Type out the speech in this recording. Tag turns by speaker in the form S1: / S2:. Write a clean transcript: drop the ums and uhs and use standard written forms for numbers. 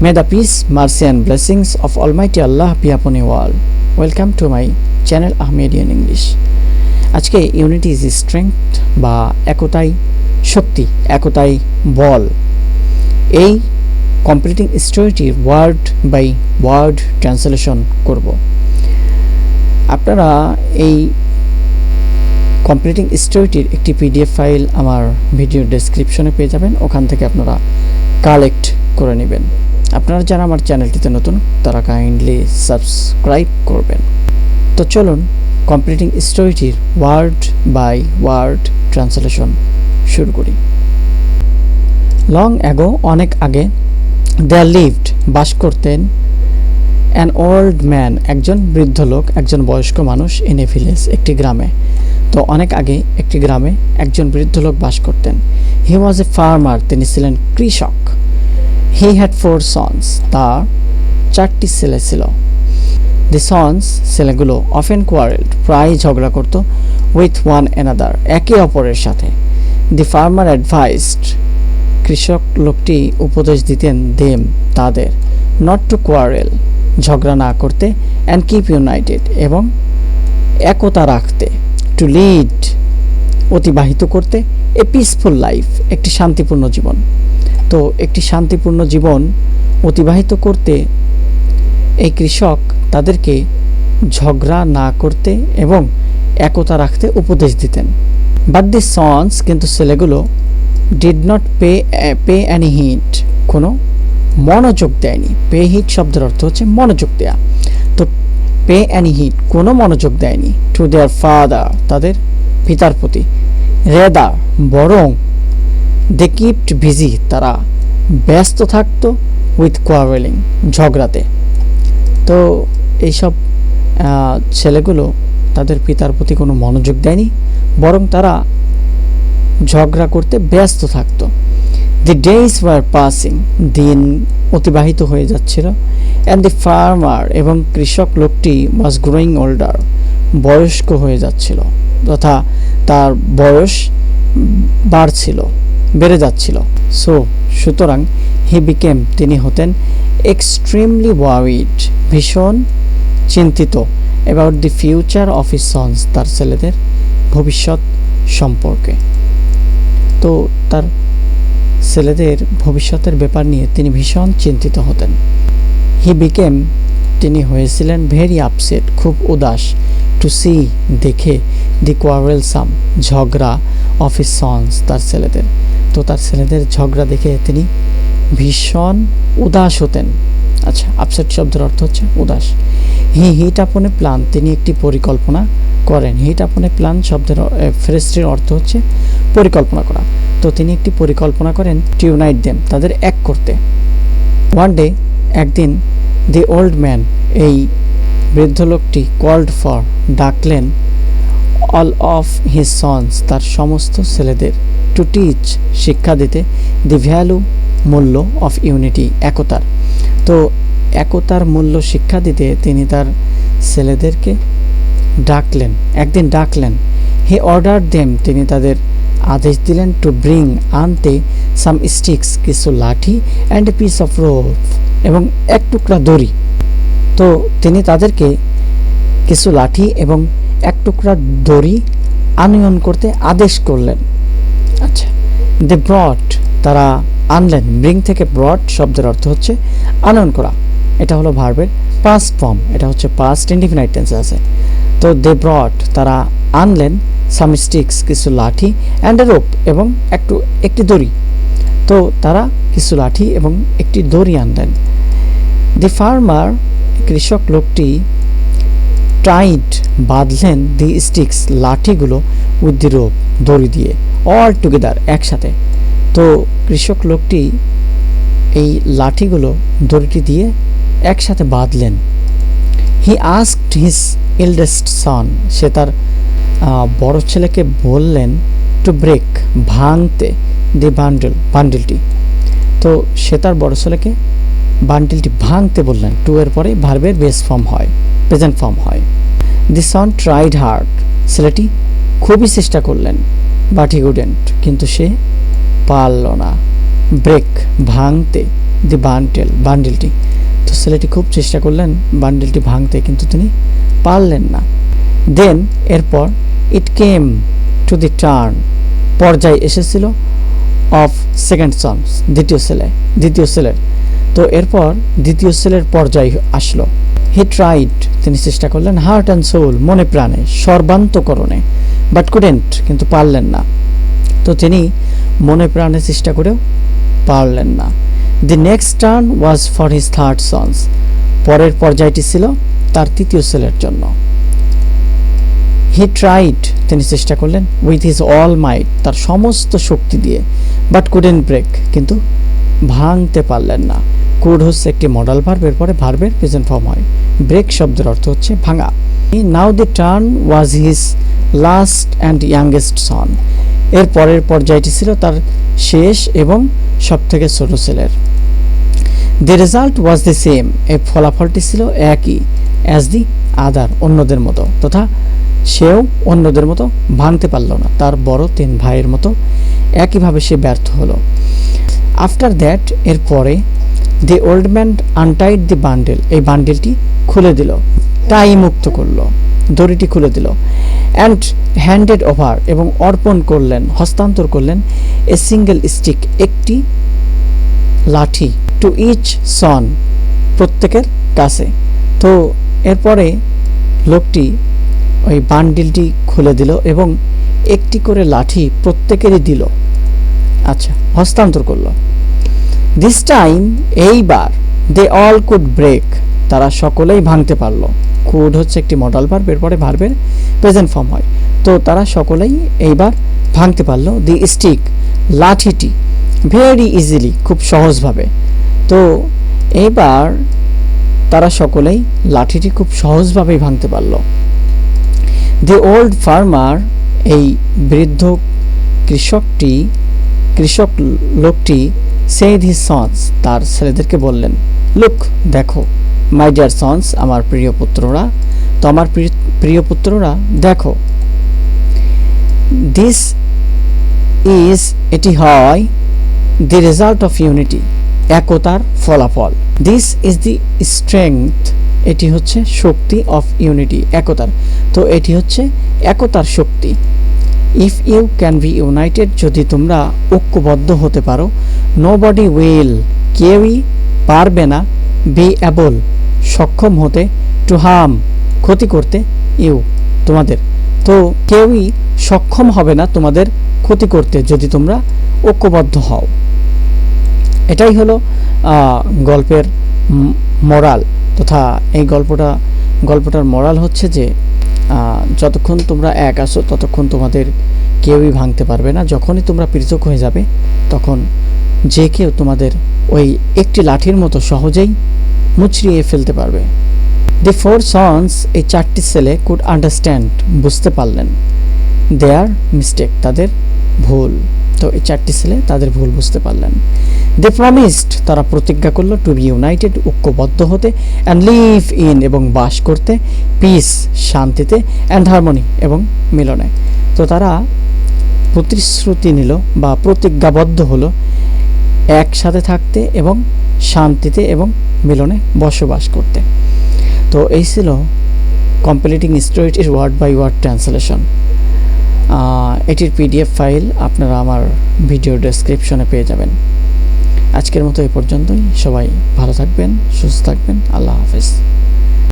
S1: May the peace, mercy and blessings of Almighty Allah be upon you all. Welcome to my channel Ahmedian English. আজকে unity is strength বা একতাই শক্তি, একতাই বল, এই completing স্টোরিটির ওয়ার্ড বাই ওয়ার্ড ট্রান্সলেশন করব। আপনারা এই কমপ্লিটিং স্টোরিটির একটি পিডিএফ ফাইল আমার ভিডিও ডেসক্রিপশনে পেয়ে যাবেন, ওখান থেকে আপনারা কালেক্ট করে নেবেন। আপনারা যারা আমার চ্যানেলটিতে নতুন তারা কাইন্ডলি সাবস্ক্রাইব করবেন। তো চলুন কমপ্লিটিং স্টোরিটির ওয়ার্ড বাই ওয়ার্ড ট্রান্সলেশন শুরু করি। লং অ্যাগো, অনেক আগে, দেয়ার লিভড, বাস করতেন, অ্যান ওল্ড ম্যান, একজন বৃদ্ধ লোক, একজন বয়স্ক মানুষ, ইন এ ভিলেজ, একটি গ্রামে। তো অনেক আগে একটি গ্রামে একজন বৃদ্ধ লোক বাস করতেন। হি ওয়াজ এ ফার্মার, তিনি ছিলেন কৃষক। হি হ্যাড 4 sons, তার 4টি ছেলে ছিল। দি সন্স, ছেলেগুলো, অফেন কোয়ারেলড, প্রায় ঝগড়া করত, উইথ ওয়ান অ্যানাদার, একে অপরের সাথে। দি ফার্মার অ্যাডভাইসড, কৃষক লোকটি উপদেশ দিতেন, দেম, তাদের, নট টু কোয়ারেল, ঝগড়া না করতে, অ্যান্ড কিপ ইউনাইটেড, এবং একতা রাখতে, টু লিড, অতিবাহিত করতে, এ পিসফুল লাইফ, একটি শান্তিপূর্ণ জীবন। তো একটি শান্তিপূর্ণ জীবন অতিবাহিত করতে এই কৃষক তাদেরকে ঝগড়া না করতে এবং একতা রাখতে উপদেশ দিতেন। বাট দি সন্স, কিন্তু ছেলেগুলো, did not pay any heed, কোনো মনোযোগ দেয়নি। পে হিট শব্দের অর্থ হচ্ছে মনোযোগ দেয়া। তো পে অ্যানি হিট, কোনো মনোযোগ দেয়নি, টু দেয়ার ফাদার, তাদের পিতার প্রতি। রেদার, বরং, দে কিপড বিজি, তারা ব্যস্ত থাকতো, উইথ কোয়ারেলিং, ঝগড়াতে। তো এইসব ছেলেগুলো তাদের পিতার প্রতি কোনো মনোযোগ দেয়নি, বরং তারা ঝগড়া করতে ব্যস্ত থাকতো। দি ডেজ ওয়ার পাসিং, দিন অতিবাহিত হয়ে যাচ্ছিল। অ্যান্ড দি ফার্মার, এবং কৃষক লোকটি, ওয়াজ গ্রোয়িং ওল্ডার, বয়স্ক হয়ে যাচ্ছিল, তথা তার বয়স বাড়ছিল, বেড়ে যাচ্ছিল। সুতরাং হি বিকেম, তিনি হতেন, এক্সট্রিমলি ওয়ারিড, ভীষণ চিন্তিত, about the future of his sons, তার ছেলেদের ভবিষ্যৎ সম্পর্কে। তো তার ছেলেদের ভবিষ্যতের ব্যাপার নিয়ে তিনি ভীষণ চিন্তিত হতেন। হি বিকেম, তিনি হয়েছিলেন, ভেরি আপসেট, খুব উদাস, টু সি, দেখে, দি কোয়ারেলসাম, ঝগড়া, অফ হিজ সন্স, তার ছেলেদের। তো তার ছেলেদের ঝগড়া দেখে তিনি ভীষণ উদাস হতেন। আচ্ছা, আপসেট শব্দের অর্থ হচ্ছে উদাস। হি হিট আপন এ প্ল্যান, তিনি একটি পরিকল্পনা করেন। হিট আপন এ প্ল্যান শব্দের ফ্রেজটির অর্থ হচ্ছে পরিকল্পনা করা। তো তিনি একটি পরিকল্পনা করেন, টু ইউনাইট দেম, তাদের এক করতে। ওয়ান ডে, একদিন, দি ওল্ড ম্যান, এই বৃদ্ধ লোকটি, কল্ড ফর, ডাকলেন, অল অফ হিজ সন্স, তার সমস্ত ছেলেদের, টু টিচ, শিক্ষা দিতে, দি ভ্যালু, মূল্য, অফ ইউনিটি, একতার। তো একতার মূল্য শিক্ষা দিতে তিনি তার ছেলেদেরকে ডাকলেন, একদিন ডাকলেন। হি অর্ডার দেম, তিনি তাদের আদেশ দিলেন, টু ব্রিং, আনতে, সাম স্টিক্স, কিছু লাঠি, and a piece of rope, এবং এক টুকরা দড়ি। তো তিনি তাদেরকে কিছু লাঠি এবং এক টুকরা দড়ি আনয়ন করতে আদেশ করলেন। আচ্ছা, দে ব্রট, তারা আনলেন। ব্রিং থেকে ব্রট শব্দের অর্থ হচ্ছে আনয়ন করা। এটা হলো ভার্বের পাস্ট ফর্ম, এটা হচ্ছে পাস্ট ইনডিফিনাইট টেন্সে আছে। তো দে ব্রট, তারা আনলেন, সাম স্টিক্স, কিছু লাঠি, অ্যান্ড এ রোপ, এবং একটি দড়ি। তো তারা কিছু লাঠি এবং একটি দড়ি আনলেন। দি ফার্মার, কৃষক লোকটি, টাইড, বাঁধলেন, দি স্টিক্স, লাঠিগুলো, উইথ দি রোপ, দড়ি দিয়ে, অল টুগেদার, একসাথে। তো কৃষক লোকটি এই লাঠিগুলো দড়িটি দিয়ে একসাথে বাঁধলেন। হি আস্কড হিজ এল্ডেস্ট সন, সে তার বড় ছেলেকে বললেন, টু ব্রেক, ভাঙতে, দি বান্ডেলটি। তো সে তার বড় ছেলেকে বান্ডেলটি ভাঙতে বললেন। টু এর পরে ভার্বের বেস ফর্ম হয়, প্রেজেন্ট ফর্ম হয়। দি সন ট্রাইড হার্ড, ছেলেটি খুবই চেষ্টা করলেন, বাট হি কুডেন্ট, কিন্তু সে পারল না। ব্রেক, ভাঙতে, দি বান্ডিলটি। তো ছেলেটি খুব চেষ্টা করলেন বান্ডিলটি ভাঙতে, কিন্তু তিনি পারলেন না। দেন এরপর ইট কেম টু দি টার্ন, পর্যায়ে এসেছিল অফ সেকেন্ড সন, দ্বিতীয় ছেলের। তো এরপর দ্বিতীয় ছেলের পর্যায় আসলো। হি ট্রাইড, তিনি চেষ্টা করলেন, হার্ট অ্যান্ড সোল, মনে প্রাণে, সর্বান্তকরণে, বাট কুডেন্ট, কিন্তু পারলেন না। তো তিনি মনে প্রাণে চেষ্টা করেও পারলেন না। The next turn was for his third sons, পরের পর্যায়টি ছিল তার তৃতীয় ছেলের জন্য। হি ট্রাইড, তিনি চেষ্টা করলেন, উইথ হিজ অল মাইট, তার সমস্ত শক্তি দিয়ে, বাট কুডেন্ট ব্রেক, কিন্তু ভাঙতে পারলেন না। কুড হচ্ছে একটি মডাল ভার্ব, এরপরে ভার্বের প্রেজেন্ট ফর্ম হয়। ব্রেক শব্দের অর্থ হচ্ছে ভাঙা। Now the turn was his last and youngest son, এর পরের পর্যায়টি ছিল তার শেষ এবং সবথেকে ছোট ছেলের। দি রেজাল্ট ওয়াজ দি সেম, এই ফলাফলটি ছিল একই, অ্যাজ দি আদার, অন্যদের মতো, তথা সেও অন্যদের মতো ভাঙতে পারল না, তার বড় 3 ভাইয়ের মতো একইভাবে সে ব্যর্থ হলো। আফটার দ্যাট, এর পরে, the old man untied the bundle, এই বান্ডেলটি খুলে দিল, টাই মুক্ত করলো, দড়িটি খুলে দিল। অ্যান্ড হ্যান্ডেড ওভার, এবং অর্পণ করলেন, হস্তান্তর করলেন, এ সিঙ্গেল স্টিক, একটি লাঠি, টু ইচ সন, প্রত্যেকের কাছে। তো এরপরে লোকটি ওই বান্ডিলটি খুলে দিল এবং একটি করে লাঠি প্রত্যেকেরই দিল, আচ্ছা, হস্তান্তর করলো। দিস টাইম, এইবার, দে অল কুড ব্রেক, তারা সকলেই ভাঙতে পারলো। কুড হচ্ছে একটি মডাল ভার্ব, এরপরে ভার্বের প্রেজেন্ট ফর্ম হয়। তো তারা সকলেই এইবার ভাঙতে পারলো দি স্টিক, লাঠিটি, ভেরি ইজিলি, খুব সহজভাবে। তো এইবার তারা সকলেই লাঠিটি খুব সহজভাবেই ভাঙতে পারলো। দি ওল্ড ফার্মার, এই বৃদ্ধ কৃষক লোকটি, সেড হিজ সন্স, তার ছেলেদেরকে বললেন, লুক, দেখো, মাই ডিয়ার সন্স, আমার প্রিয় পুত্ররা, তো আমার প্রিয় পুত্ররা দেখো, দিস ইজ, এটি হয়, দি রেজাল্ট অফ ইউনিটি, একতার ফলাফল। দিস ইজ দি স্ট্রেংথ, এটি হচ্ছে শক্তি, অফ ইউনিটি, একতার। তো এটি হচ্ছে একতার শক্তি। If you can be united, যদি তোমরা ঐক্যবদ্ধ হতে পারো, নোবডি উইল, কেউই পারবে না, বি অ্যাবল, সক্ষম হতে, টু হার্ম, ক্ষতি করতে, ইউ, তোমাদের। তো কেউই সক্ষম হবে না তোমাদের ক্ষতি করতে যদি তোমরা ঐক্যবদ্ধ হও। এটাই হলো গল্পের মোরাল, তথা এই গল্পটার মোরাল হচ্ছে যে যতক্ষণ তোমরা এক আছো ততক্ষণ তোমাদের কেউই ভাঙতে পারবে না। যখনই তোমরা পৃথক হয়ে যাবে তখন যে কেউ তোমাদের ওই একটি লাঠির মতো সহজেই মুচড়িয়ে ফেলতে পারবে। দি 4 সন্স, এই 4টি ছেলে, কুড আন্ডারস্ট্যান্ড, বুঝতে পারলেন, দেয়ার মিস্টেক, তাদের ভুল। তো এই 4টি ছেলে তাদের ভুল বুঝতে পারলেন। দে প্রমিসড, তারা প্রতিজ্ঞা করলো, টু বি ইউনাইটেড, ঐক্যবদ্ধ হতে, অ্যান্ড লিভ ইন, এবং বাস করতে, পিস, শান্তিতে, অ্যান্ড হারমোনি, এবং মিলনে। তো তারা প্রতিশ্রুতি নিল বা প্রতিজ্ঞাবদ্ধ হলো একসাথে থাকতে এবং শান্তিতে এবং মিলনে বসবাস করতে। তো এই ছিল কমপ্লিটিং স্টোরিটির ওয়ার্ড বাই ওয়ার্ড ট্রান্সলেশন। এটির পিডিএফ ফাইল আপনারা আমার ভিডিও ডেসক্রিপশনে পেয়ে যাবেন। আজকের মতো এই পর্যন্তই। সবাই ভালো থাকবেন, সুস্থ থাকবেন। আল্লাহ হাফেজ।